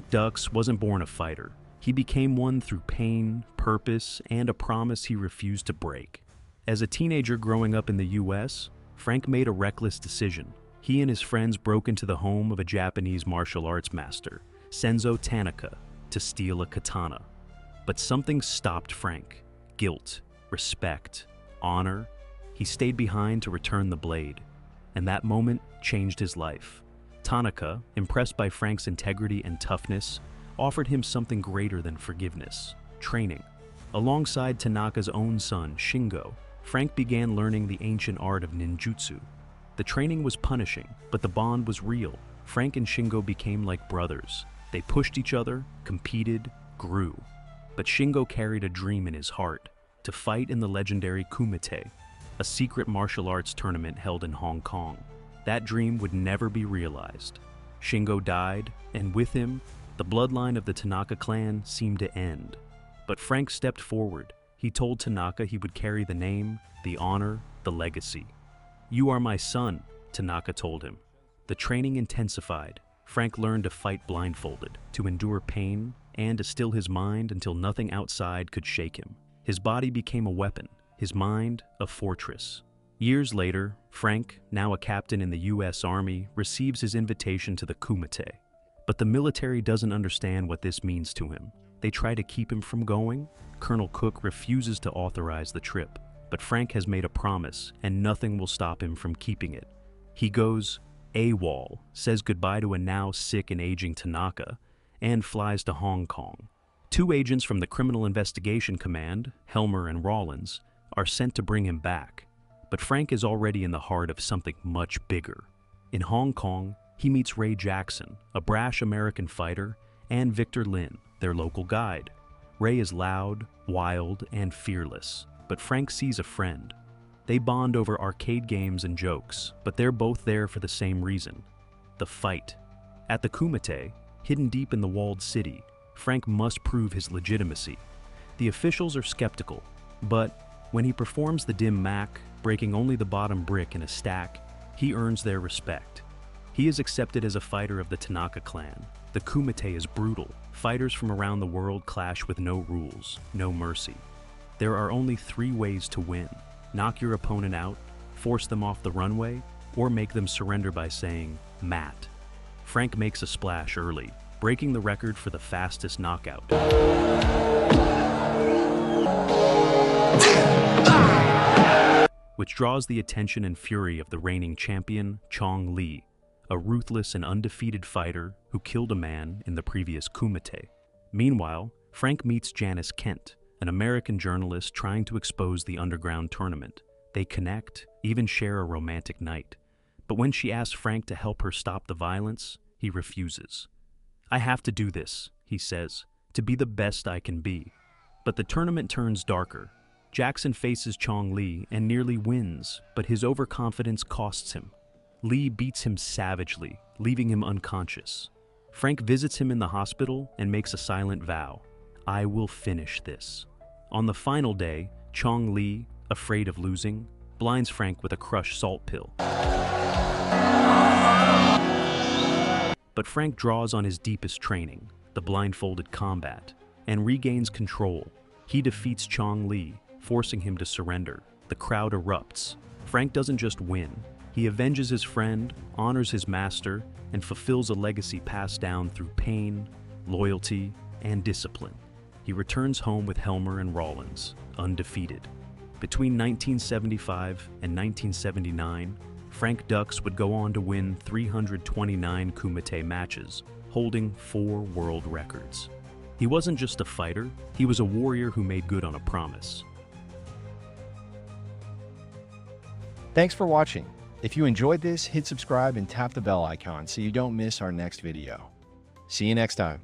Frank Dux wasn't born a fighter. He became one through pain, purpose, and a promise he refused to break. As a teenager growing up in the US, Frank made a reckless decision. He and his friends broke into the home of a Japanese martial arts master, Senzo Tanaka, to steal a katana. But something stopped Frank. Guilt, respect, honor. He stayed behind to return the blade. And that moment changed his life. Tanaka, impressed by Frank's integrity and toughness, offered him something greater than forgiveness: training. Alongside Tanaka's own son, Shingo, Frank began learning the ancient art of ninjutsu. The training was punishing, but the bond was real. Frank and Shingo became like brothers. They pushed each other, competed, grew. But Shingo carried a dream in his heart: to fight in the legendary Kumite, a secret martial arts tournament held in Hong Kong. That dream would never be realized. Shingo died, and with him, the bloodline of the Tanaka clan seemed to end. But Frank stepped forward. He told Tanaka he would carry the name, the honor, the legacy. "You are my son," Tanaka told him. The training intensified. Frank learned to fight blindfolded, to endure pain, and to still his mind until nothing outside could shake him. His body became a weapon, his mind a fortress. Years later, Frank, now a captain in the US Army, receives his invitation to the Kumite. But the military doesn't understand what this means to him. They try to keep him from going. Colonel Cook refuses to authorize the trip. But Frank has made a promise, and nothing will stop him from keeping it. He goes AWOL, says goodbye to a now sick and aging Tanaka, and flies to Hong Kong. Two agents from the Criminal Investigation Command, Helmer and Rawlins, are sent to bring him back. But Frank is already in the heart of something much bigger. In Hong Kong, he meets Ray Jackson, a brash American fighter, and Victor Lin, their local guide. Ray is loud, wild, and fearless, but Frank sees a friend. They bond over arcade games and jokes, but they're both there for the same reason: the fight. At the Kumite, hidden deep in the walled city, Frank must prove his legitimacy. The officials are skeptical, but when he performs the dim mak, breaking only the bottom brick in a stack, he earns their respect. He is accepted as a fighter of the Tanaka clan. The Kumite is brutal. Fighters from around the world clash with no rules, no mercy. There are only 3 ways to win: knock your opponent out, force them off the runway, or make them surrender by saying, "Mat." Frank makes a splash early, breaking the record for the fastest knockout. Which draws the attention and fury of the reigning champion, Chong Li, a ruthless and undefeated fighter who killed a man in the previous Kumite. Meanwhile, Frank meets Janice Kent, an American journalist trying to expose the underground tournament. They connect, even share a romantic night. But when she asks Frank to help her stop the violence, he refuses. "I have to do this," he says, "to be the best I can be." But the tournament turns darker. Jackson faces Chong Li and nearly wins, but his overconfidence costs him. Li beats him savagely, leaving him unconscious. Frank visits him in the hospital and makes a silent vow: "I will finish this." On the final day, Chong Li, afraid of losing, blinds Frank with a crushed salt pill. But Frank draws on his deepest training, the blindfolded combat, and regains control. He defeats Chong Li, forcing him to surrender. The crowd erupts. Frank doesn't just win. He avenges his friend, honors his master, and fulfills a legacy passed down through pain, loyalty, and discipline. He returns home with Helmer and Rawlins, undefeated. Between 1975 and 1979, Frank Dux would go on to win 329 Kumite matches, holding 4 world records. He wasn't just a fighter, he was a warrior who made good on a promise. Thanks for watching. If you enjoyed this, hit subscribe and tap the bell icon so you don't miss our next video. See you next time.